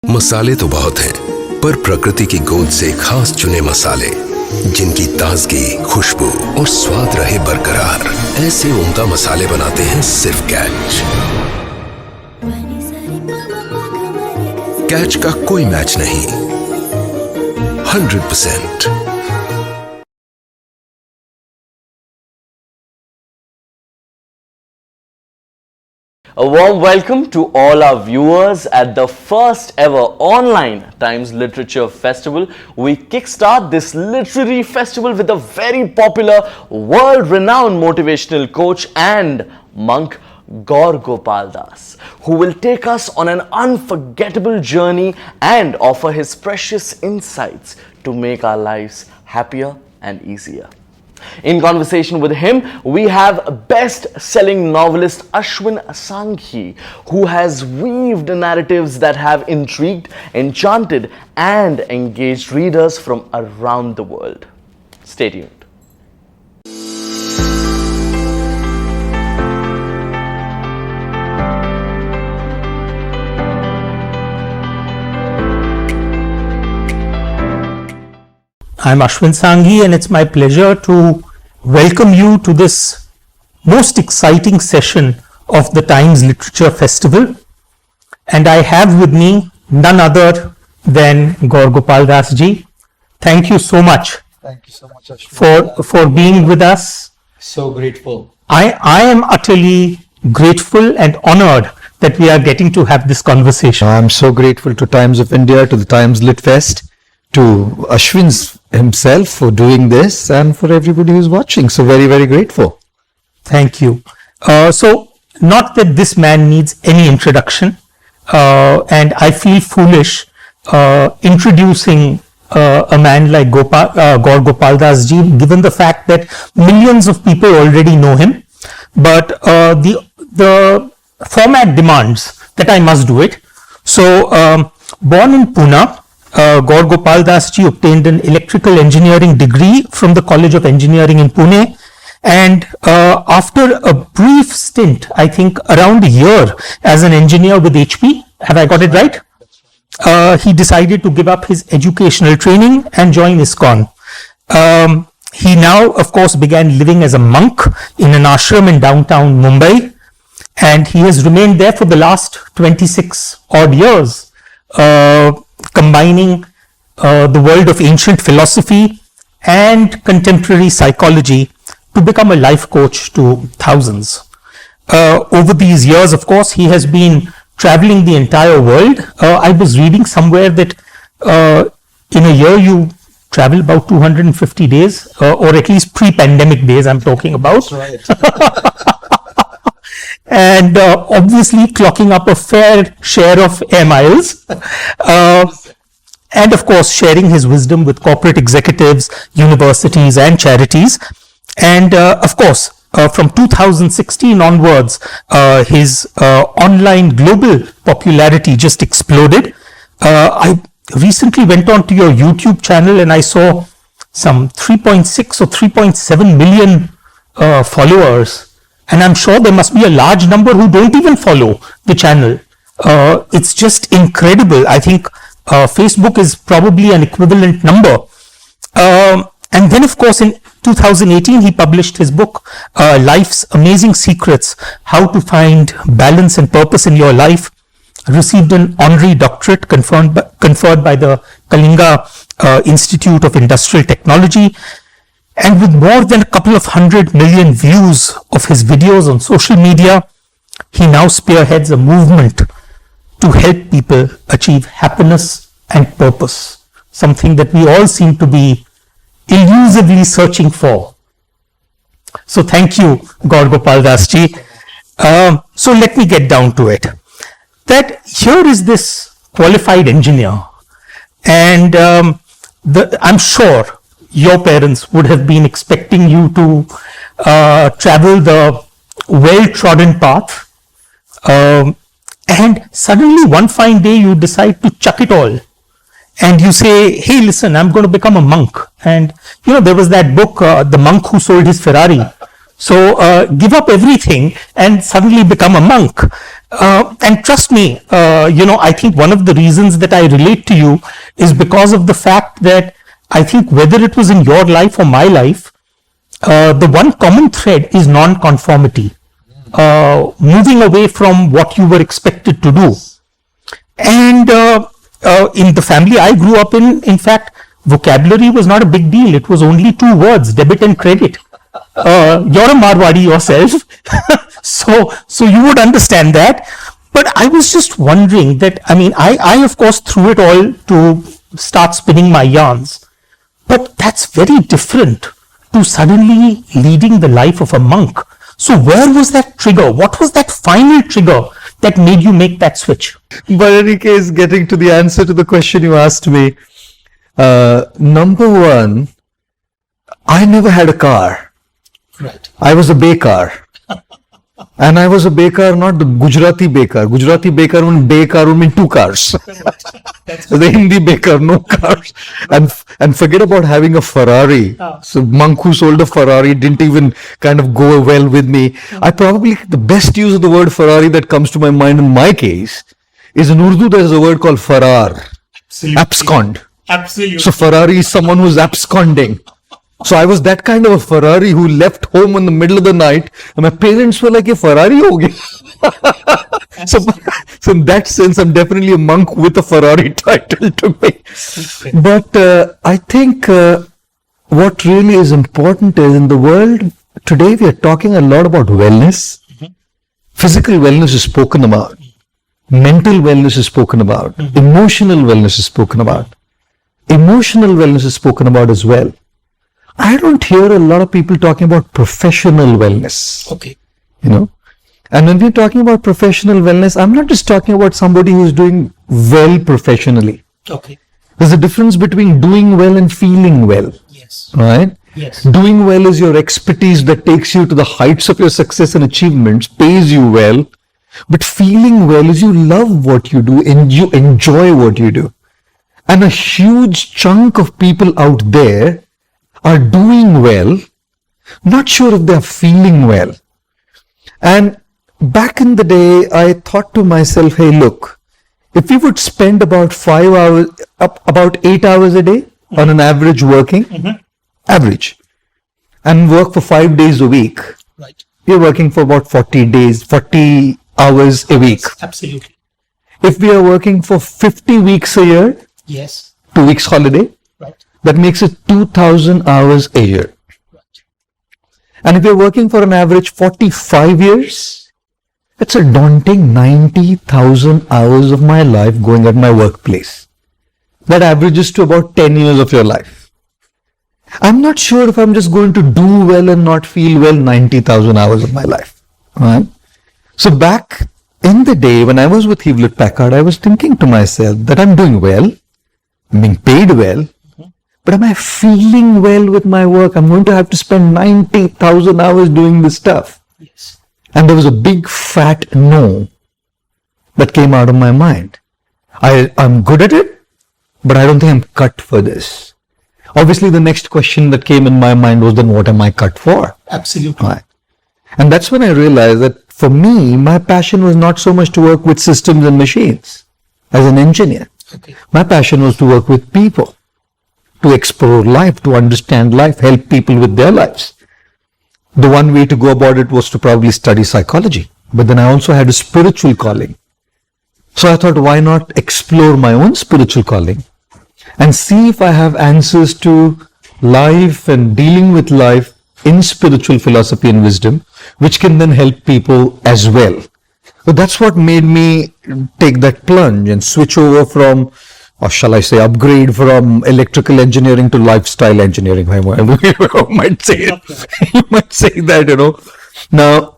मसाले तो बहुत हैं, पर प्रकृति की गोद से खास चुने मसाले जिनकी ताजगी, खुशबू और स्वाद रहे बरकरार, ऐसे उम्दा मसाले बनाते हैं सिर्फ कैच। कैच का कोई मैच नहीं, 100%। A warm welcome to all our viewers at the first ever online Times Literature Festival. We kickstart this literary festival with a very popular, world-renowned motivational coach and monk, Gaur Gopal, who will take us on an unforgettable journey and offer his precious insights to make our lives happier and easier. In conversation with him, we have best-selling novelist Ashwin Sanghi, who has weaved narratives that have intrigued, enchanted, and engaged readers from around the world. Stay tuned. I'm Ashwin Sanghi, and it's my pleasure to welcome you to this most exciting session of the Times Literature Festival. And I have with me none other than Gaur Gopal ji. Thank you so much. Thank you so much, Ashwin. for being with us. So grateful. I am utterly grateful and honored that we are getting to have this conversation. I'm so grateful to Times of India, to the Times LitFest, to Ashwin himself for doing this, and for everybody who's watching. So very, very grateful. Thank you. So not that this man needs any introduction, and I feel foolish introducing a man like Gaur Gopal ji, given the fact that millions of people already know him. But the format demands that I must do it. So born in Pune, Gaur Gopal ji obtained an electrical engineering degree from the College of Engineering in Pune, and after a brief stint, I think around a year as an engineer with HP, have I got it right? He decided to give up his educational training and join ISKCON. He now, of course, began living as a monk in an ashram in downtown Mumbai, and he has remained there for the last 26 odd years, combining the world of ancient philosophy and contemporary psychology to become a life coach to thousands. Over these years, of course, he has been traveling the entire world. I was reading somewhere that in a year you travel about 250 days, or at least pre-pandemic days I'm talking about. That's right. And obviously clocking up a fair share of air miles. And of course, sharing his wisdom with corporate executives, universities, and charities. And of course, from 2016 onwards, his online global popularity just exploded. I recently went on to your YouTube channel and I saw some 3.6 or 3.7 million followers. And I'm sure there must be a large number who don't even follow the channel. It's just incredible. I think Facebook is probably an equivalent number. And then, of course, in 2018, he published his book, Life's Amazing Secrets, How to Find Balance and Purpose in Your Life, received an honorary doctorate conferred by the Kalinga Institute of Industrial Technology. And with more than a couple of 100 million views of his videos on social media, he now spearheads a movement to help people achieve happiness and purpose, something that we all seem to be elusively searching for. So thank you, Gaur Gopal ji. So let me get down to it. That here is this qualified engineer, and I'm sure your parents would have been expecting you to travel the well-trodden path, and suddenly one fine day you decide to chuck it all and you say, hey, listen, I'm going to become a monk. And there was that book, The Monk Who Sold His Ferrari. So give up everything and suddenly become a monk. And trust me, I think one of the reasons that I relate to you is because of the fact that I think whether it was in your life or my life, the one common thread is non-conformity, moving away from what you were expected to do. And in the family I grew up in fact, vocabulary was not a big deal. It was only 2 words, debit and credit. You're a Marwadi yourself, so you would understand that. But I was just wondering that, I of course threw it all to start spinning my yarns. But that's very different to suddenly leading the life of a monk. So where was that trigger? What was that final trigger that made you make that switch? But in any case, getting to the answer to the question you asked me, number one, I never had a car. Right. I was a bekar. And I was a bekar, not the Gujarati bekar. Gujarati bekar would mean 2 cars. The Hindi bekar, no cars. And forget about having a Ferrari. So monk who sold a Ferrari didn't even kind of go well with me. I probably, the best use of the word Ferrari that comes to my mind in my case is in Urdu there's a word called farar. Absolutely. Abscond. Absolutely. So Ferrari is someone who's absconding. So I was that kind of a Ferrari who left home in the middle of the night, and my parents were like, "Ye Ferrari ho gaya." So in that sense, I'm definitely a monk with a Ferrari title to me. But I think what really is important is in the world today, we are talking a lot about wellness. Physical wellness is spoken about. Mental wellness is spoken about. Emotional wellness is spoken about. Emotional wellness is spoken about as well. I don't hear a lot of people talking about professional wellness. Okay. And when we're talking about professional wellness, I'm not just talking about somebody who's doing well professionally. Okay. There's a difference between doing well and feeling well. Yes. Right? Yes. Doing well is your expertise that takes you to the heights of your success and achievements, pays you well. But feeling well is you love what you do and you enjoy what you do. And a huge chunk of people out there are doing well, not sure if they're feeling well. And back in the day, I thought to myself, hey, look, if we would spend about 8 hours a day on an average working, average, and work for 5 days a week, Right. we're working for about 40 hours a week. Absolutely. If we are working for 50 weeks a year, Yes. 2 weeks holiday, Right. that makes it 2,000 hours a year. Right. And if you're working for an average 45 years, it's a daunting 90,000 hours of my life going at my workplace. That averages to about 10 years of your life. I'm not sure if I'm just going to do well and not feel well 90,000 hours of my life. Right? So back in the day when I was with Hewlett Packard, I was thinking to myself that I'm doing well, I'm being paid well, but am I feeling well with my work? I'm going to have to spend 90,000 hours doing this stuff. Yes. And there was a big fat no that came out of my mind. I'm good at it, but I don't think I'm cut for this. Obviously, the next question that came in my mind was, then what am I cut for? Absolutely. Right. And that's when I realized that for me, my passion was not so much to work with systems and machines as an engineer. Okay. My passion was to work with people, to explore life, to understand life, help people with their lives. The one way to go about it was to probably study psychology. But then I also had a spiritual calling. So I thought, why not explore my own spiritual calling and see if I have answers to life and dealing with life in spiritual philosophy and wisdom, which can then help people as well. So that's what made me take that plunge and switch over from, or shall I say, upgrade from electrical engineering to lifestyle engineering. You might say that, Now,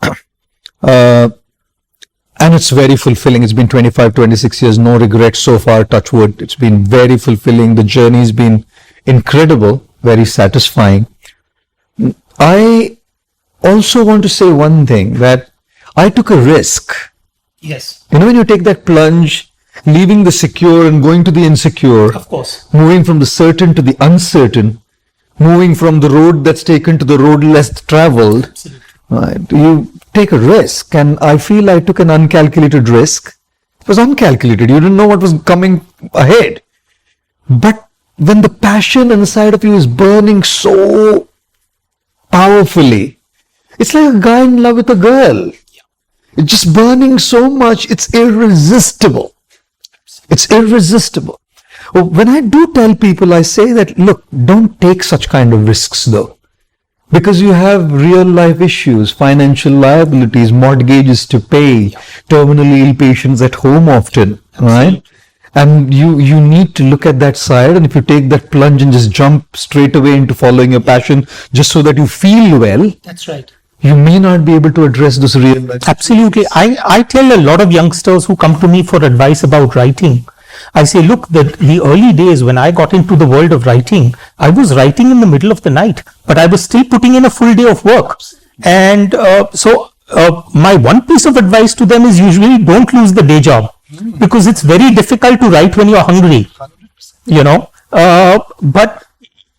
and it's very fulfilling. It's been 25, 26 years, no regrets so far, touch wood. It's been very fulfilling. The journey's been incredible, very satisfying. I also want to say one thing, that I took a risk. Yes. When you take that plunge, leaving the secure and going to the insecure, Of course. moving from the certain to the uncertain, moving from the road that's taken to the road less traveled, Absolutely. Right? You take a risk, and I feel I took an uncalculated risk. It was uncalculated. You didn't know what was coming ahead. But when the passion inside of you is burning so powerfully, it's like a guy in love with a girl. It's just burning so much, it's irresistible. It's irresistible. When I do tell people, I say that, look, don't take such kind of risks though. Because you have real life issues, financial liabilities, mortgages to pay, terminally ill patients at home often, right? And you need to look at that side, and if you take that plunge and just jump straight away into following your passion just so that you feel well, That's right. you may not be able to address those real life. Absolutely. I tell a lot of youngsters who come to me for advice about writing, I say, look, the early days when I got into the world of writing, I was writing in the middle of the night, but I was still putting in a full day of work. And my one piece of advice to them is usually don't lose the day job, because it's very difficult to write when you're hungry, you know. But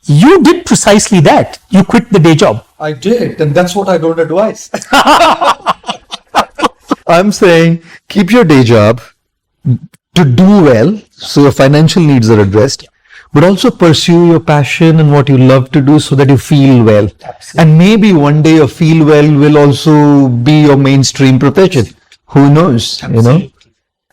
you did precisely that. You quit the day job. I did, and that's what I don't advise. I'm saying keep your day job to do well, so your financial needs are addressed, but also pursue your passion and what you love to do so that you feel well. Absolutely. And maybe one day your feel well will also be your mainstream profession. Who knows? Absolutely.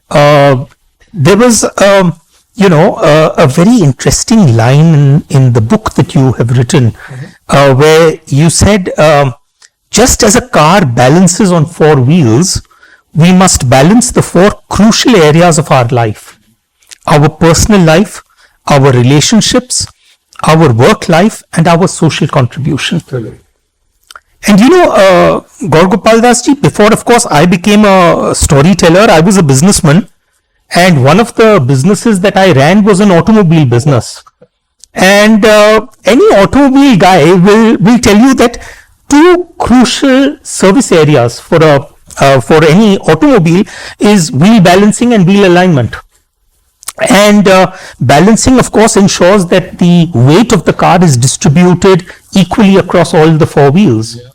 There was, a very interesting line in the book that you have written, where you said, just as a car balances on four wheels, we must balance the four crucial areas of our life: our personal life, our relationships, our work life, and our social contribution. And Gaur Gopal Das ji, before, of course, I became a storyteller, I was a businessman, and one of the businesses that I ran was an automobile business. And any automobile guy will tell you that two crucial service areas for any automobile is wheel balancing and wheel alignment. And balancing, of course, ensures that the weight of the car is distributed equally across all the four wheels. Yeah.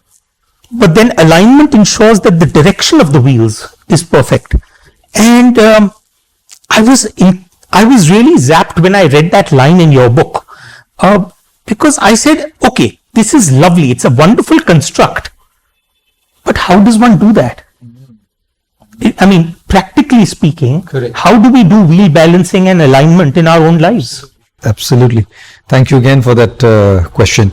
But then alignment ensures that the direction of the wheels is perfect. And I was really zapped when I read that line in your book, because I said, okay, this is lovely. It's a wonderful construct. But how does one do that? I mean, practically speaking, correct. How do we do wheel balancing and alignment in our own lives? Absolutely. Thank you again for that question.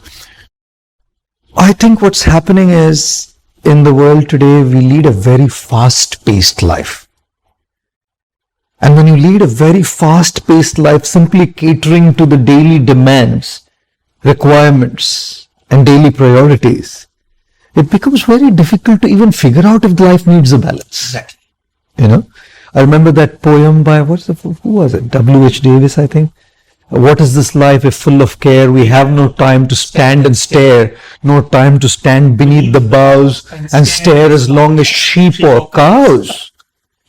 I think what's happening is, in the world today, we lead a very fast-paced life. And when you lead a very fast-paced life, simply catering to the daily demands, requirements, and daily priorities, it becomes very difficult to even figure out if life needs a balance. Exactly. I remember that poem by, who was it? W.H. Davis, I think. What is this life if full of care? We have no time to stand and stare, no time to stand beneath the boughs and stare as long as sheep or cows.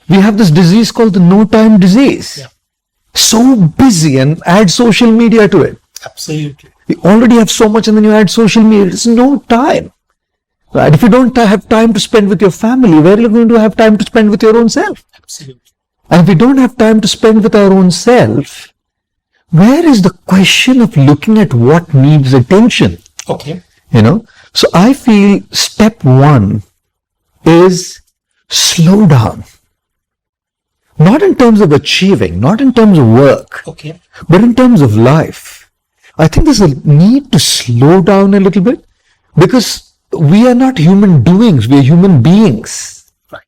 We have this disease called the no time disease. Yeah. So busy, and add social media to it. Absolutely. We already have so much, and then you add social media. There's no time. Right? If you don't have time to spend with your family, where are you going to have time to spend with your own self? Absolutely. And if we don't have time to spend with our own self, where is the question of looking at what needs attention? Okay. So I feel step one is slow down. Not in terms of achieving, not in terms of work, Okay. but in terms of life. I think there's a need to slow down a little bit, because we are not human doings, we are human beings. Right.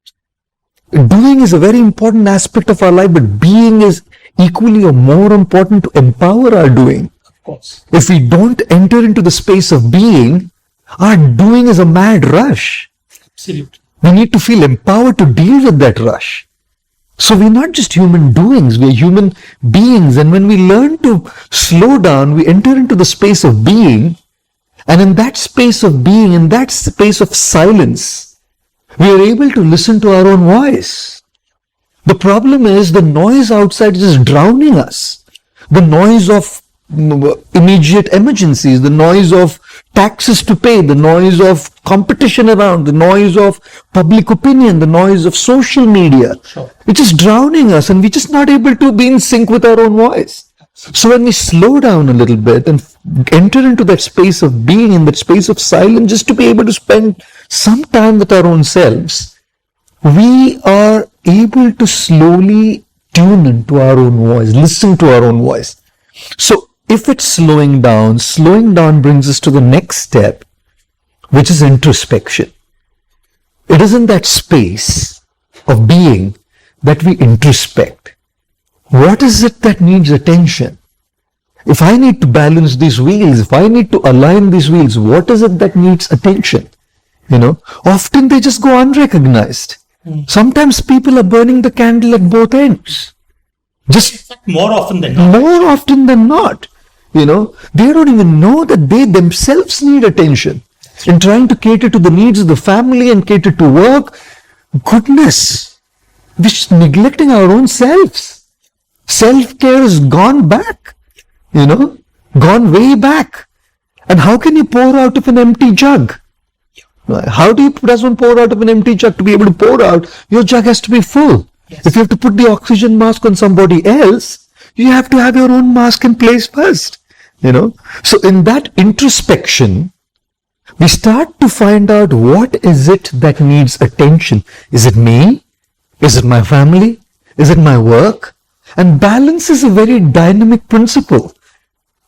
Doing is a very important aspect of our life, but being is equally or more important to empower our doing. Of course. If we don't enter into the space of being, our doing is a mad rush. Absolutely. We need to feel empowered to deal with that rush. So we're not just human doings, we're human beings. And when we learn to slow down, we enter into the space of being. And in that space of being, in that space of silence, we are able to listen to our own voice. The problem is the noise outside is just drowning us. The noise of immediate emergencies, the noise of taxes to pay, the noise of competition around, the noise of public opinion, the noise of social media, which is drowning us, and we're just not able to be in sync with our own voice. So when we slow down a little bit and enter into that space of being, in that space of silence, just to be able to spend some time with our own selves, we are able to slowly tune into our own voice, listen to our own voice. So if it's slowing down brings us to the next step, which is introspection. It is in that space of being that we introspect. What is it that needs attention? If I need to balance these wheels, if I need to align these wheels, what is it that needs attention? Often they just go unrecognized. Sometimes people are burning the candle at both ends. Just more often than not. They don't even know that they themselves need attention. In trying to cater to the needs of the family and cater to work, goodness, we're just neglecting our own selves. Self-care has gone back, gone way back. And how can you pour out of an empty jug? How does one pour out of an empty jug? To be able to pour out, your jug has to be full. Yes. If you have to put the oxygen mask on somebody else, you have to have your own mask in place first. So in that introspection, we start to find out what is it that needs attention. Is it me? Is it my family? Is it my work? And balance is a very dynamic principle.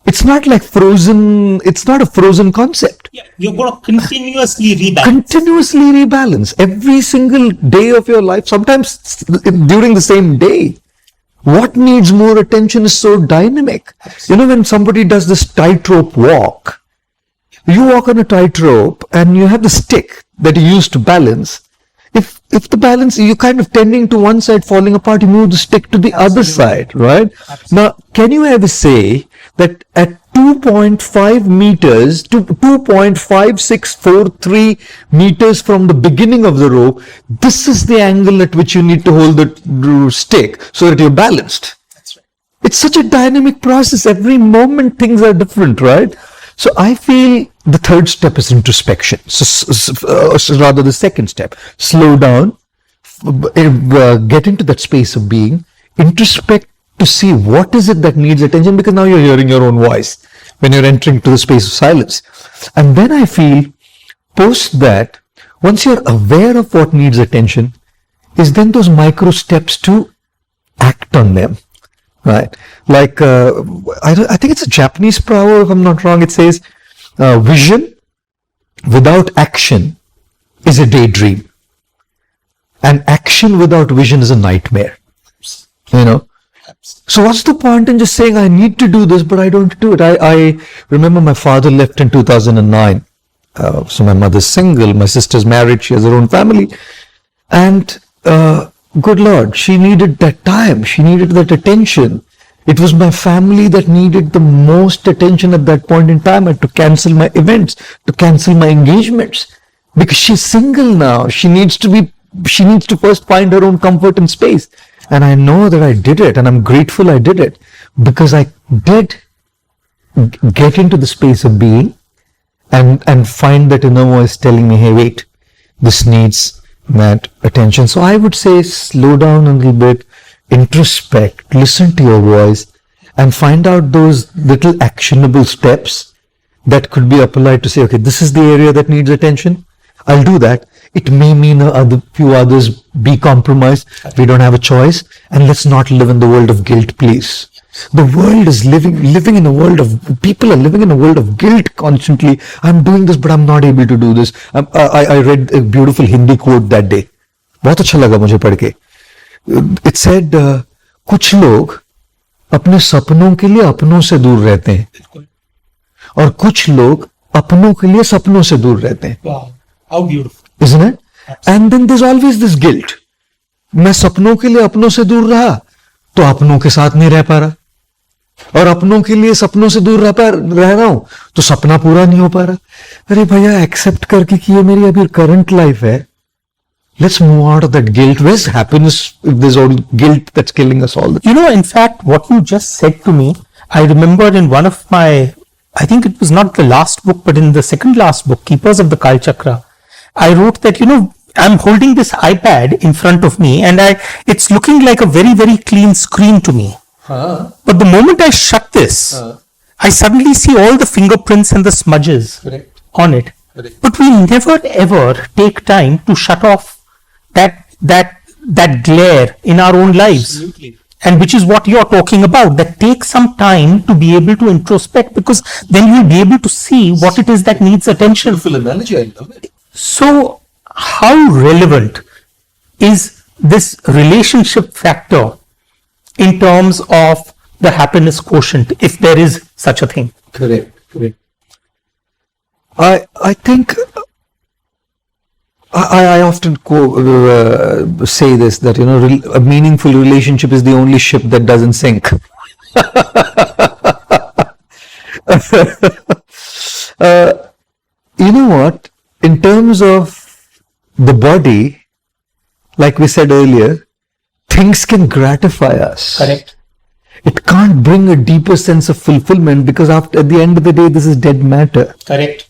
It's not like frozen, it's not a frozen concept. Yeah, you're going to continuously rebalance. Continuously rebalance every single day of your life, sometimes during the same day. What needs more attention is so dynamic. When somebody does this tightrope walk, you walk on a tightrope and you have the stick that you use to balance. If the balance, you're kind of tending to one side falling apart, you move the stick to the other side, right? Now, can you ever say that at 2.5 meters to 2.5643 meters from the beginning of the row, this is the angle at which you need to hold the stick so that you're balanced? That's right. It's such a dynamic process. Every moment things are different, right? So I feel the third step is introspection. Rather the second step, slow down, get into that space of being, introspect to see what is it that needs attention, because now you're hearing your own voice when you're entering to the space of silence. And then I feel post that, once you're aware of what needs attention, is then those micro steps to act on them. Right, like I think it's a Japanese proverb, if I'm not wrong. It says, "Vision without action is a daydream, and action without vision is a nightmare." So what's the point in just saying I need to do this, but I don't do it? I remember my father left in 2009. So my mother's single, my sister's married, she has her own family, and good Lord, she needed that time. She needed that attention. It was my family that needed the most attention at that point in time. I had to cancel my events, to cancel my engagements, because she's single now. She needs to first find her own comfort and space. And I know that I did it, and I'm grateful I did it, because I did get into the space of being and find that inner voice telling me, hey, wait, this needs that attention. So I would say slow down a little bit, introspect, listen to your voice, and find out those little actionable steps that could be applied to say, okay, this is the area that needs attention. I'll do that. It may mean a few others be compromised. We don't have a choice. And let's not live in the world of guilt, please. The world is living in a world of, people are living in a world of guilt constantly. I'm doing this, but I'm not able to do this. I read a beautiful Hindi quote that day. बहुत अच्छा लगा मुझे पढ़ के. It said, कुछ लोग अपने सपनों के लिए अपनों से दूर रहते हैं, और कुछ लोग अपनों के लिए सपनों से दूर रहते हैं. Wow, how beautiful. Isn't it? And then there's always this guilt. मैं सपनों के लिए अपनों से दूर रहा तो अपनों के साथ नहीं रह पा रहा, और अपनों के लिए सपनों से दूर रह रहा हूं तो सपना पूरा नहीं हो पा रहा. अरे भैया, एक्सेप्ट करके कि ये मेरी अभी करंट लाइफ है. Let's move out of that guilt. Where's happiness if there's all guilt that's killing us all the time? In fact, what you just said to me, I remember in one of my I think it was not the last book, but in the second last book, Keepers of the Kal Chakra, I wrote that, I'm holding this iPad in front of me and it's looking like a very, very clean screen to me. But the moment I shut this, I suddenly see all the fingerprints and the smudges on it. But we never ever take time to shut off that glare in our own lives. Absolutely. And which is what you're talking about, that take some time to be able to introspect, because then you'll be able to see what it is that needs attention. Beautiful analogy, I love it. So, how relevant is this relationship factor in terms of the happiness quotient, if there is such a thing? Correct. I think I often say this, that a meaningful relationship is the only ship that doesn't sink. You know what? In terms of the body, like we said earlier, things can gratify us. Correct. It can't bring a deeper sense of fulfillment, because at the end of the day, this is dead matter. Correct.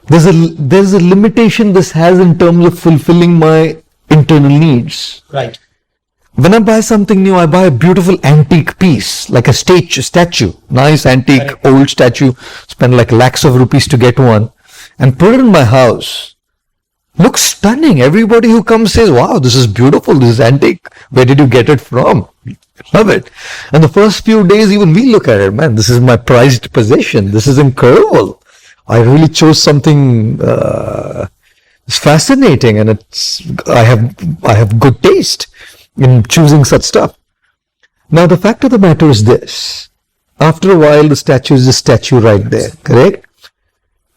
There's a limitation this has in terms of fulfilling my internal needs. Right. When I buy something new, I buy a beautiful antique piece, like a statue, nice antique old statue, spend like lakhs of rupees to get one, and put it in my house. Looks stunning. Everybody who comes says, wow, this is beautiful, this is antique. Where did you get it from? Love it. And the first few days, even we look at it, man, this is my prized possession. This is incredible. I really chose something it's fascinating, and I have good taste in choosing such stuff. Now, the fact of the matter is this. After a while, the statue is a statue right there, correct?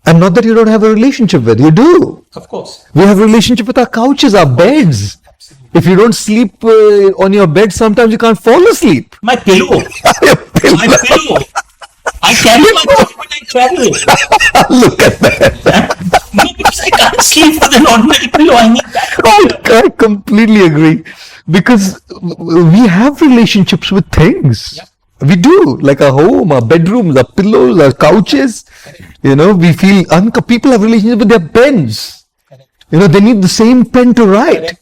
And not that you don't have a relationship with, you do. Of course. We have a relationship with our couches, our beds. If you don't sleep on your bed, sometimes you can't fall asleep. My pillow. My pillow. I carry my pillow when I travel. Look at that. No, because I can't sleep with an ordinary pillow. I need that. I completely agree. Because we have relationships with things. We do. Like our home, our bedrooms, our pillows, our couches. We feel, people have relationships with their pens. They need the same pen to write.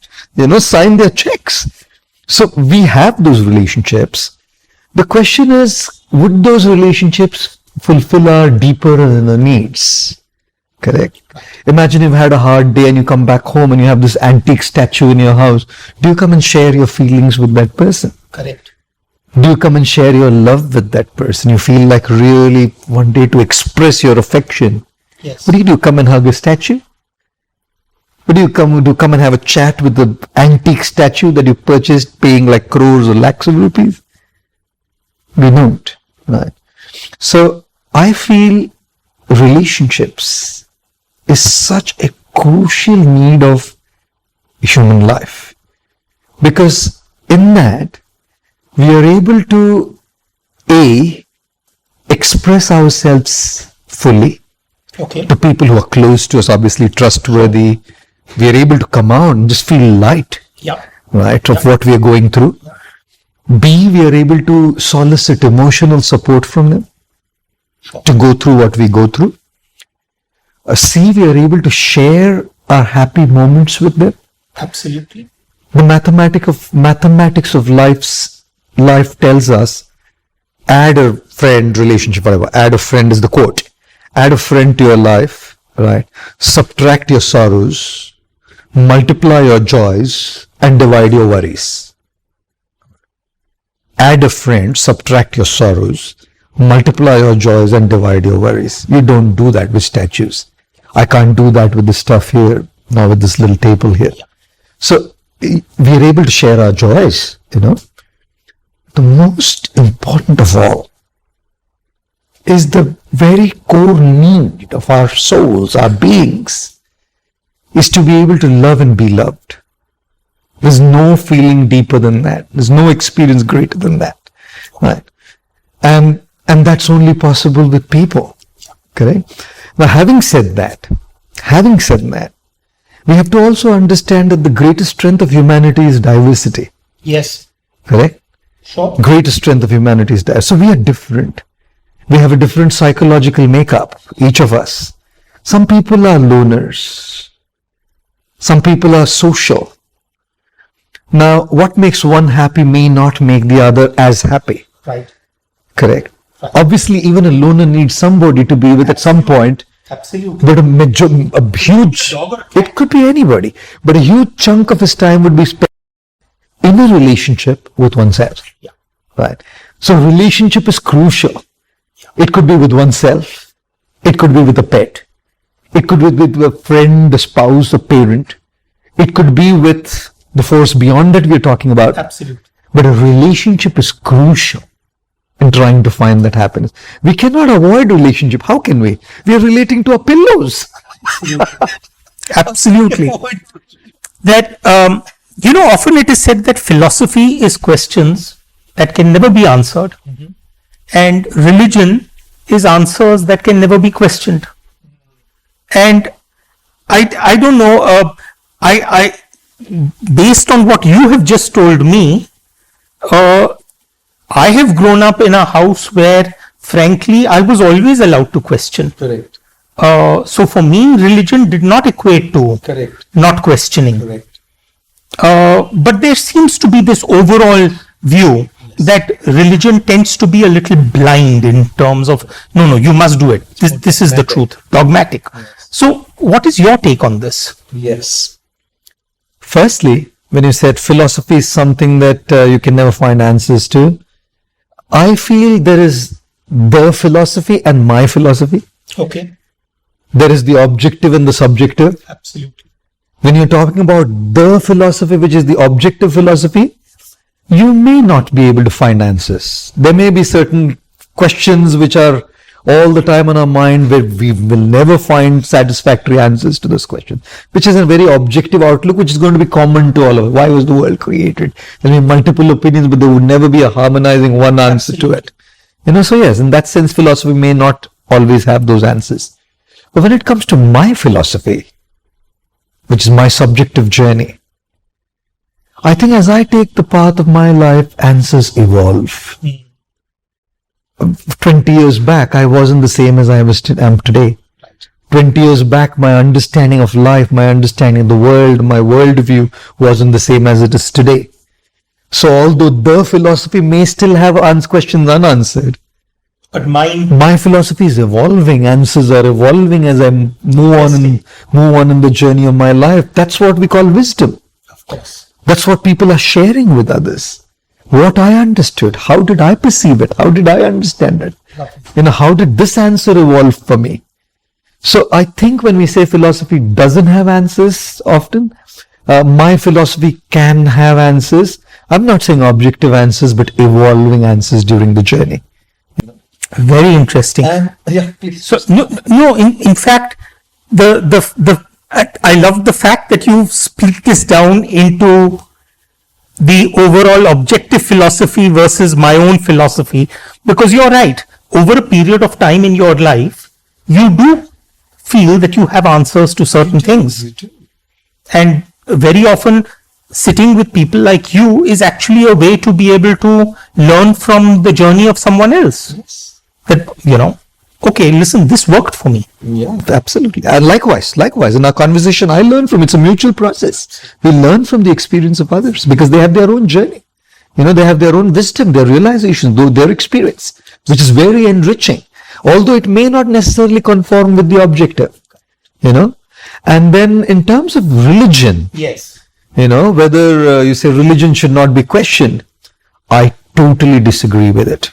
Sign their checks. So we have those relationships. The question is, would those relationships fulfill our deeper inner needs? Correct? Imagine you've had a hard day and you come back home and you have this antique statue in your house. Do you come and share your feelings with that person? Correct. Do you come and share your love with that person? You feel like really one day to express your affection. Yes. What do? Come and hug a statue? What do you come and have a chat with the antique statue that you purchased paying like crores or lakhs of rupees? We don't. Right. So I feel relationships is such a crucial need of human life, because in that we are able to express ourselves fully to people who are close to us, obviously trustworthy. We are able to come out and just feel light, right, of what we are going through. B, we are able to solicit emotional support from them to go through what we go through. C, we are able to share our happy moments with them. Absolutely. The mathematics of life tells us, add a friend, relationship, whatever. Add a friend is the quote. Add a friend to your life, right? Subtract your sorrows, multiply your joys, and divide your worries. Add a friend, subtract your sorrows, multiply your joys, and divide your worries. You don't do that with statues. I can't do that with this stuff here, now with this little table here. So we are able to share our joys, The most important of all is the very core need of our souls, our beings, is to be able to love and be loved. There's no feeling deeper than that. There's no experience greater than that. Right? And that's only possible with people. Correct? Now, having said that, we have to also understand that the greatest strength of humanity is diversity. Yes. Correct? Sure. Greatest strength of humanity is diversity. So we are different. We have a different psychological makeup, each of us. Some people are loners. Some people are social. Now, what makes one happy may not make the other as happy. Right. Correct. Right. Obviously, even a loner needs somebody to be with at some point. Absolutely. But a huge, it could be anybody, but a huge chunk of his time would be spent in a relationship with oneself. Yeah. Right. So relationship is crucial. Yeah. It could be with oneself. It could be with a pet. It could be with a friend, a spouse, a parent. It could be with the force beyond that we're talking about. Absolutely. But a relationship is crucial in trying to find that happiness. We cannot avoid relationship. How can we? We are relating to our pillows. Absolutely. That, often it is said that philosophy is questions that can never be answered, and religion is answers that can never be questioned. And I don't know, I based on what you have just told me, I have grown up in a house where, frankly, I was always allowed to question. Correct. So for me, religion did not equate to not questioning. Correct. But there seems to be this overall view that religion tends to be a little blind in terms of, no, you must do it. This is the truth. Dogmatic. Yes. So what is your take on this? Yes. Firstly, when you said philosophy is something that you can never find answers to, I feel there is the philosophy and my philosophy. Okay. There is the objective and the subjective. Absolutely. When you're talking about the philosophy, which is the objective philosophy, you may not be able to find answers. There may be certain questions which are all the time on our mind where we will never find satisfactory answers to those questions, which is a very objective outlook which is going to be common to all of us. Why was the world created? There may be multiple opinions, but there would never be a harmonizing one answer Absolutely. To it. So yes, in that sense, philosophy may not always have those answers. But when it comes to my philosophy, which is my subjective journey, I think as I take the path of my life, answers evolve. 20 years back, I wasn't the same as I am today. 20 years back, my understanding of life, my understanding of the world, my worldview wasn't the same as it is today. So although the philosophy may still have questions unanswered, but my philosophy is evolving. Answers are evolving as I move on in the journey of my life. That's what we call wisdom. Of course. That's what people are sharing with others. What I understood, how did I perceive it? How did I understand it? How did this answer evolve for me? So I think when we say philosophy doesn't have answers often, my philosophy can have answers. I'm not saying objective answers, but evolving answers during the journey. Very interesting. Yeah, please. So in fact, I love the fact that you split this down into the overall objective philosophy versus my own philosophy, because you're right. Over a period of time in your life, you do feel that you have answers to certain things. And very often, sitting with people like you is actually a way to be able to learn from the journey of someone else. Yes. That, okay, listen, this worked for me. Yeah, absolutely. And likewise, in our conversation, I learn from it's a mutual process. We learn from the experience of others because they have their own journey. They have their own wisdom, their realization, their experience, which is very enriching. Although it may not necessarily conform with the objective, And then in terms of religion, yes, whether you say religion should not be questioned, I totally disagree with it.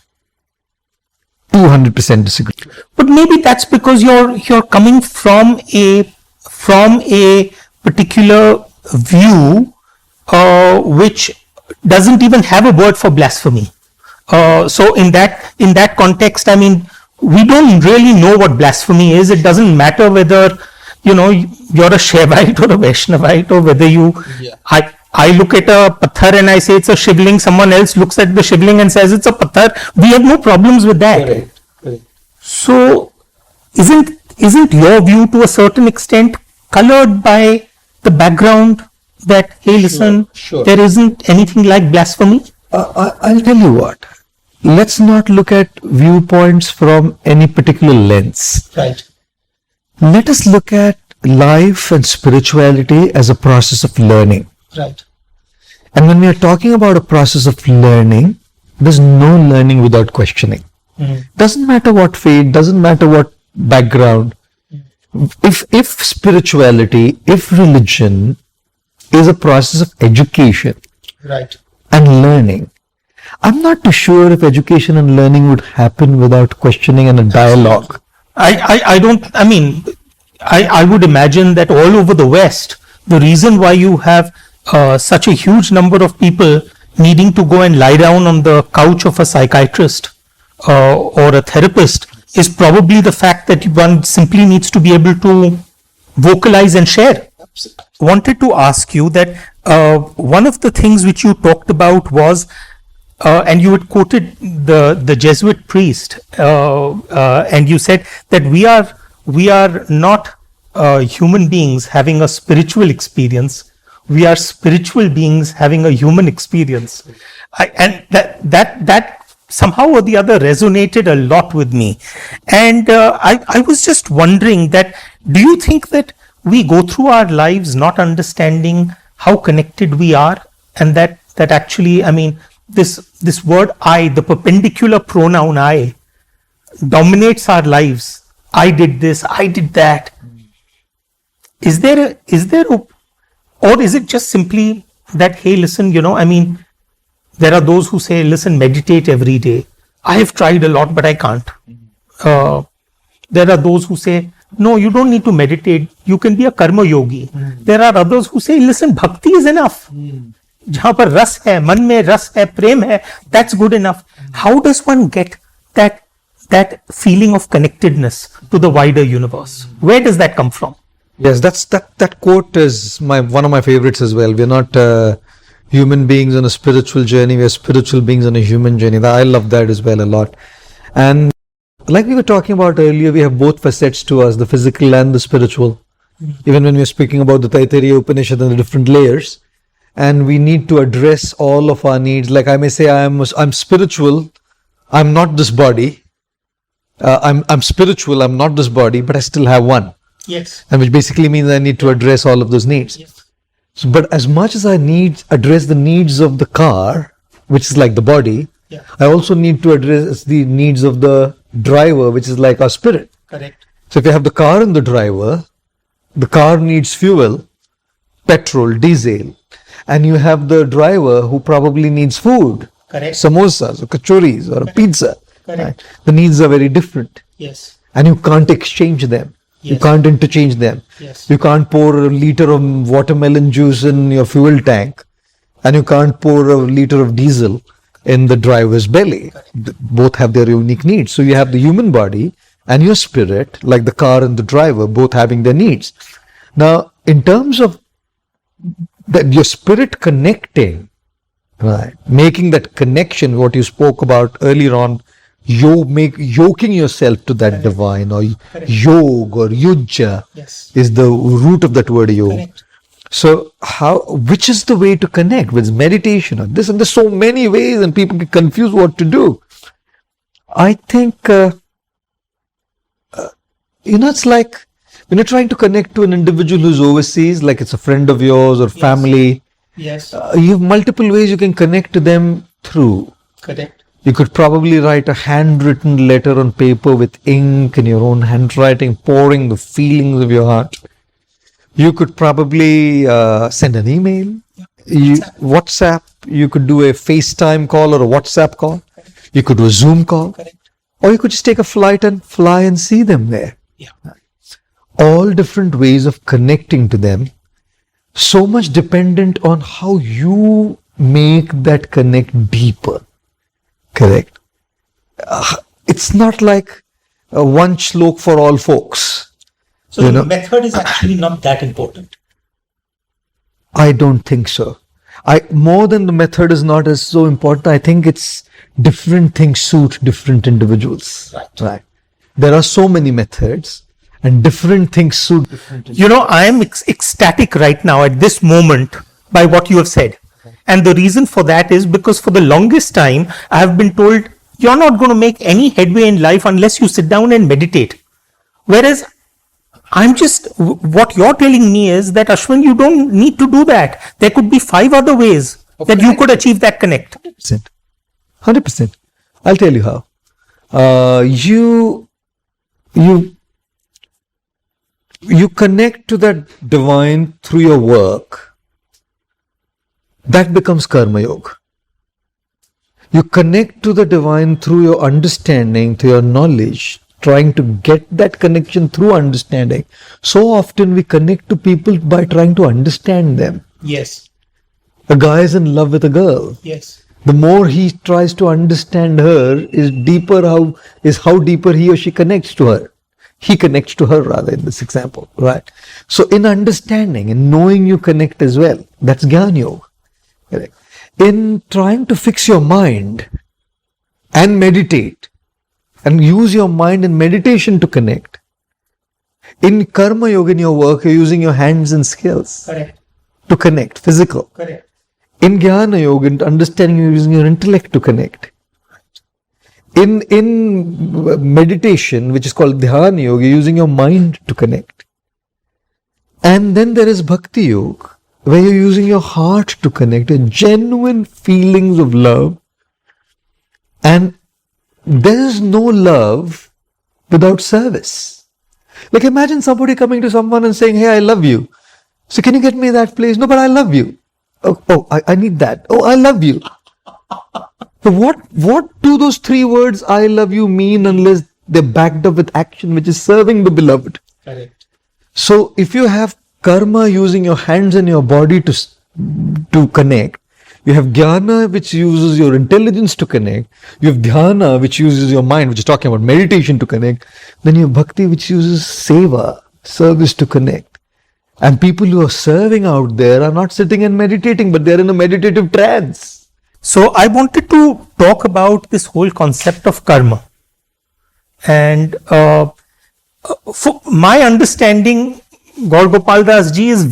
200% disagree. But maybe that's because you're coming from a particular view which doesn't even have a word for blasphemy. So in that context, I mean, we don't really know what blasphemy is. It doesn't matter whether you're a Shaivite or a Vaishnavite, or whether I look at a pathar and I say it's a shivling, someone else looks at the shivling and says it's a pathar. We have no problems with that. Correct. So isn't your view to a certain extent colored by the background that, hey, listen, Sure. there isn't anything like blasphemy? I'll tell you what. let's not look at viewpoints from any particular lens. Right. Let us look at life and spirituality as a process of learning. Right. And when we are talking about a process of learning, there's no learning without questioning. Doesn't matter what faith, doesn't matter what background. If spirituality, if religion is a process of education, Right. and learning, I'm not too sure if education and learning would happen without questioning and a dialogue. I would imagine that all over the West, the reason why you have such a huge number of people needing to go and lie down on the couch of a psychiatrist or a therapist is probably the fact that one simply needs to be able to vocalize and share. Wanted to ask you that one of the things which you talked about was, and you had quoted the Jesuit priest, and you said that we are not human beings having a spiritual experience. We are spiritual beings having a human experience, and that somehow or the other resonated a lot with me. And I was just wondering that, do you think that we go through our lives not understanding how connected we are, and that actually, this word I, the perpendicular pronoun I, dominates our lives. I did this, I did that. Is there or is it just simply that, hey, listen, there are those who say, listen, meditate every day. I have tried a lot, but I can't. There are those who say, no, you don't need to meditate. You can be a karma yogi. There are others who say, listen, bhakti is enough. जहाँ पर रस है, मन में रस है, प्रेम है, that's good enough. How does one get that feeling of connectedness to the wider universe? Where does that come from? Yes, that quote is one of my favorites as well. We're not human beings on a spiritual journey. We're spiritual beings on a human journey. I love that as well a lot. And like we were talking about earlier, we have both facets to us, the physical and the spiritual. Even when we're speaking about the Taittiriya Upanishad and the different layers, and we need to address all of our needs. Like I may say, I'm spiritual. I'm not this body. I'm spiritual. I'm not this body, but I still have one. Yes. And which basically means I need to address all of those needs. Yes. So, but as much as I address the needs of the car, which is like the body, Yeah. I also need to address the needs of the driver, which is like our spirit. Correct. So if you have the car and the driver, the car needs fuel, petrol, diesel, and you have the driver who probably needs food, Correct. samosas or kachoris or a pizza. Correct. Right? The needs are very different, Yes. and you can't exchange them. You Yes. can't interchange them. Yes. You can't pour a liter of watermelon juice in your fuel tank, and you can't pour a liter of diesel in the driver's belly. Both have their unique needs. So you have the human body and your spirit, like the car and the driver, both having their needs. Now, in terms of that, your spirit connecting, right, making that connection, what you spoke about earlier on, yoking yourself to that divine, or yog or yujja, Yes. is the root of that word yog. Correct. So which is the way to connect? With meditation or this, and there's so many ways, and people get confused what to do. I think it's like when you're trying to connect to an individual who's overseas, like it's a friend of yours or family. Yes. You have multiple ways you can connect to them through. Correct. You could probably write a handwritten letter on paper with ink in your own handwriting, pouring the feelings of your heart. You could probably send an email. WhatsApp. You could do a FaceTime call or a WhatsApp call. You could do a Zoom call. Correct. Or you could just take a flight and fly and see them there. Yeah. All different ways of connecting to them. So much dependent on how you make that connect deeper. Correct. It's not like one shlok for all folks. So the method is actually not that important. I don't think so. More than the method is not as so important. I think it's different things suit different individuals. Right. There are so many methods, and different things suit different individuals. I am ecstatic right now at this moment by what you have said. And the reason for that is because for the longest time, I have been told you're not going to make any headway in life unless you sit down and meditate. Whereas what you're telling me is that, Ashwin, you don't need to do that. There could be 5 other ways that you could achieve that connect. 100%. 100%. I'll tell you how. You connect to that divine through your work. That becomes karma yoga. You connect to the divine through your understanding, through your knowledge, trying to get that connection through understanding. So often we connect to people by trying to understand them. Yes. A guy is in love with a girl. Yes. The more he tries to understand her, how deeper he or she connects to her. He connects to her rather in this example, right? So in understanding, in knowing, you connect as well. That's Jnana Yoga. Correct. In trying to fix your mind and meditate and use your mind and meditation to connect. In Karma Yoga, in your work, you're using your hands and skills. Correct. To connect, physical. Correct. In Jnana Yoga, in understanding, you're using your intellect to connect. In meditation, which is called Dhyana Yoga, you're using your mind to connect. And then there is Bhakti Yoga, where you're using your heart to connect, your genuine feelings of love. And there is no love without service. Like imagine somebody coming to someone and saying, hey, I love you. So can you get me that place? No, but I love you. I need that. Oh, I love you. So what do those 3 words, I love you, mean unless they're backed up with action, which is serving the beloved? Correct. So if you have karma using your hands and your body to connect, you have jnana, which uses your intelligence to connect, you have dhyana, which uses your mind, which is talking about meditation to connect, then you have bhakti, which uses seva, service to connect. And people who are serving out there are not sitting and meditating, but they're in a meditative trance. So I wanted to talk about this whole concept of karma. And for my understanding, Gaur Gopal Das ji in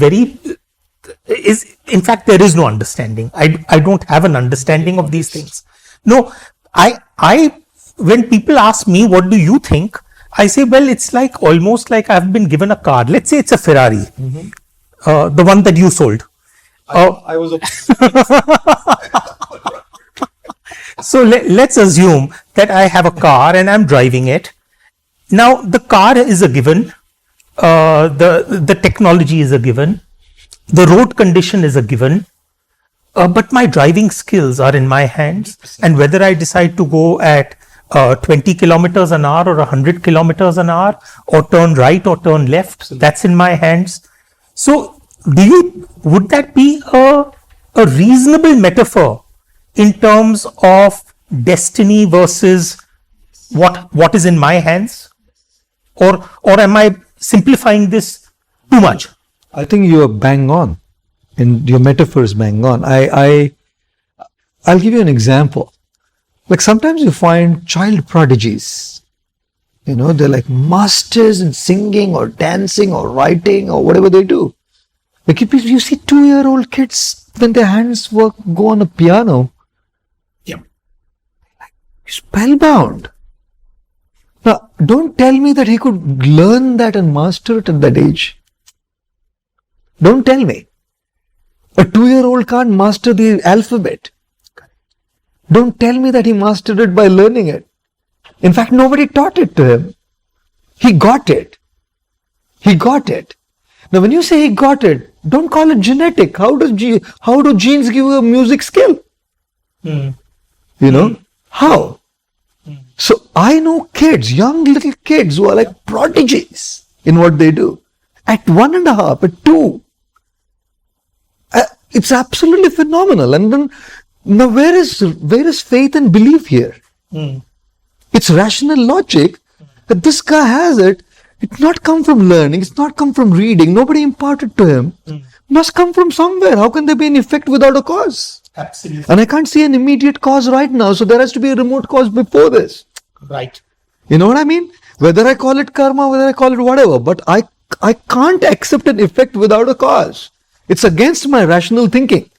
fact, there is no understanding. I don't have an understanding of these things. No, when people ask me, what do you think? I say, well, it's like almost like I've been given a car. Let's say it's a Ferrari, the one that you sold. I was So let's assume that I have a car and I'm driving it. Now the car is a given, the technology is a given, the road condition is a given, but my driving skills are in my hands, and whether I decide to go at 20 kilometers an hour or 100 kilometers an hour, or turn right or turn left, that's in my hands. So would that be a reasonable metaphor in terms of destiny versus what is in my hands? Or am I simplifying this too much? I think you are bang on. And your metaphor is bang on. I'll give you an example. Like sometimes you find child prodigies. They're like masters in singing or dancing or writing or whatever they do. Like you see 2-year-old kids, when their hands go on a piano. Yeah. Like, spellbound. Now, don't tell me that he could learn that and master it at that age. Don't tell me. A 2-year-old can't master the alphabet. Don't tell me that he mastered it by learning it. In fact, nobody taught it to him. He got it. He got it. Now, when you say he got it, don't call it genetic. How do genes give you a music skill? How? So I know kids, young little kids who are like prodigies in what they do. At 1.5, at 2. It's absolutely phenomenal. And then, now where is faith and belief here? It's rational logic that this guy has it. It's not come from learning. It's not come from reading. Nobody imparted to him. Must come from somewhere. How can there be an effect without a cause? Absolutely. And I can't see an immediate cause right now. So there has to be a remote cause before this. Right. You know what I mean? Whether I call it karma, whether I call it whatever, but I can't accept an effect without a cause. It's against my rational thinking.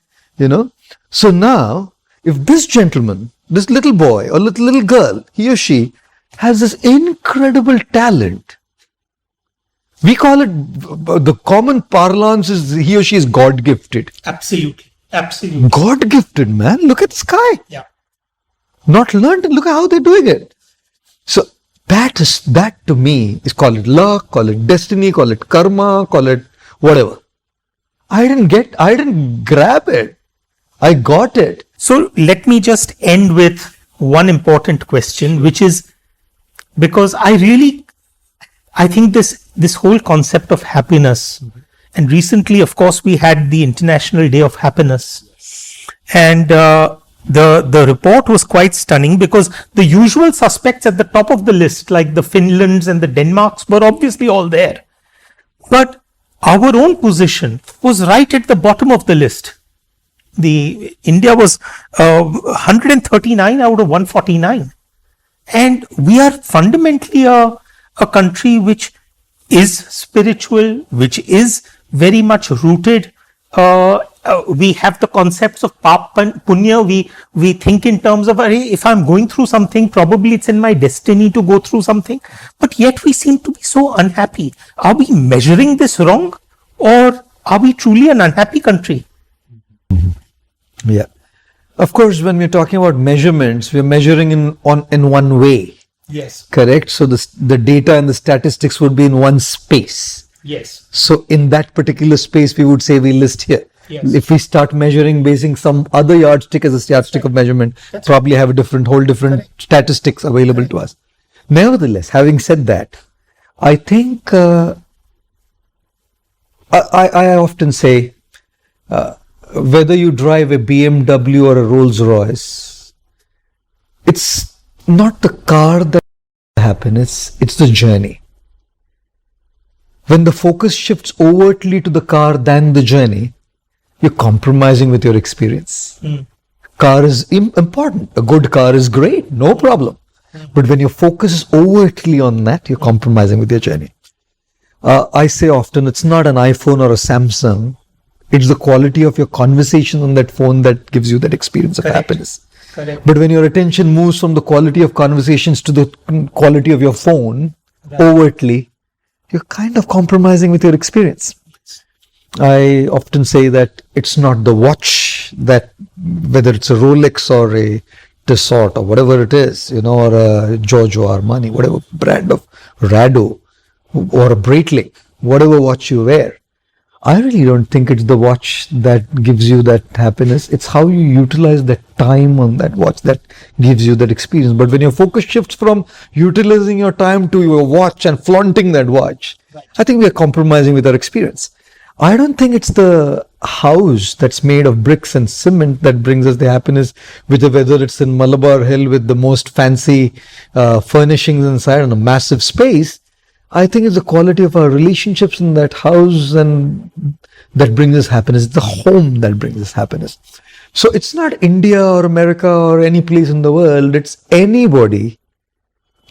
So now, if this gentleman this little boy or little girl, he or she has this incredible talent. We call it, the common parlance is he or she is God gifted. Absolutely. Absolutely. God gifted, man. Look at the sky. Yeah. Not learned. Look at how they're doing it. So that to me is, call it luck, call it destiny, call it karma, call it whatever. I didn't grab it. I got it. So let me just end with one important question, which is, because I think this whole concept of happiness, and recently, of course, we had the International Day of Happiness, and the report was quite stunning, because the usual suspects at the top of the list, like the Finlands and the Denmarks, were obviously all there. But our own position was right at the bottom of the list. The India was 139 out of 149. And we are fundamentally a country which is spiritual, which is very much rooted. We have the concepts of pap and punya. We think in terms of, if I'm going through something, probably it's in my destiny to go through something. But yet we seem to be so unhappy. Are we measuring this wrong, or are we truly an unhappy country? Yeah. Of course, when we're talking about measurements, we're measuring in one way. Yes. Correct. So the data and the statistics would be in one space. Yes. So in that particular space, we would say we list here. Yes. If we start measuring basing some other yardstick as a yardstick of measurement, probably have a whole different statistics available to us. Nevertheless, having said that, I think I often say, whether you drive a BMW or a Rolls Royce, it's not the car that happiness, it's the journey. When the focus shifts overtly to the car than the journey, you're compromising with your experience. Car is important. A good car is great, no problem. But when your focus is overtly on that, you're compromising with your journey. I say often, it's not an iPhone or a Samsung. It's the quality of your conversation on that phone that gives you that experience of happiness. Correct. But when your attention moves from the quality of conversations to the quality of your phone, overtly, you're kind of compromising with your experience. I often say that it's not the watch, that whether it's a Rolex or a Tissot or whatever it is, or a Giorgio Armani, whatever brand of Rado, or a Breitling, whatever watch you wear. I really don't think it's the watch that gives you that happiness. It's how you utilize that time on that watch that gives you that experience. But when your focus shifts from utilizing your time to your watch and flaunting that watch, I think we are compromising with our experience. I don't think it's the house that's made of bricks and cement that brings us the happiness, whether it's in Malabar Hill with the most fancy furnishings inside on a massive space. I think it's the quality of our relationships in that house and that brings us happiness. It's the home that brings us happiness. So it's not India or America or any place in the world. It's anybody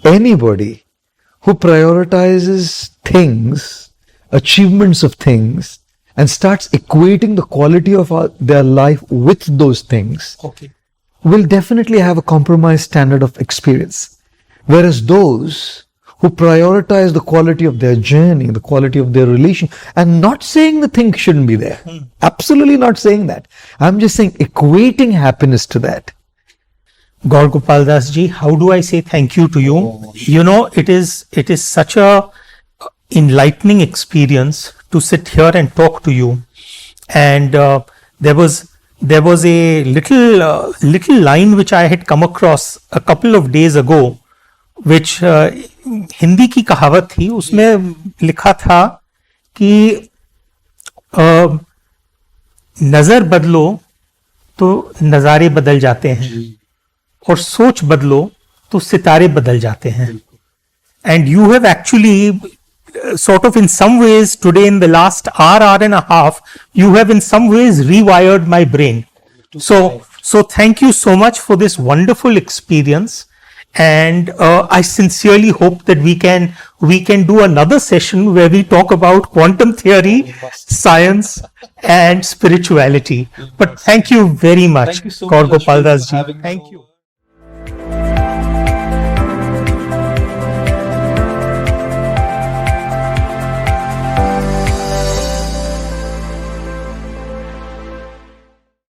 who prioritizes things, achievements of things, and starts equating the quality of their life with those things, will definitely have a compromised standard of experience. Whereas those who prioritize the quality of their journey, the quality of their relation, and not saying the thing shouldn't be there. Absolutely not saying that. I'm just saying equating happiness to that. Gaur Gopal Das ji, how do I say thank you to you? It is such a enlightening experience to sit here and talk to you. And there was a little line which I had come across a couple of days ago, which Hindi की कहावत थी. उसमें लिखा था कि नजर बदलो तो नजारे बदल जाते हैं, और सोच बदलो तो सितारे बदल जाते हैं. And you have actually sort of in some ways today, in the last hour and a half, you have in some ways rewired my brain. So thank you so much for this wonderful experience. And I sincerely hope that we can do another session where we talk about quantum theory, science, and spirituality. But thank you very much, Gaur Gopal Das ji. Thank you.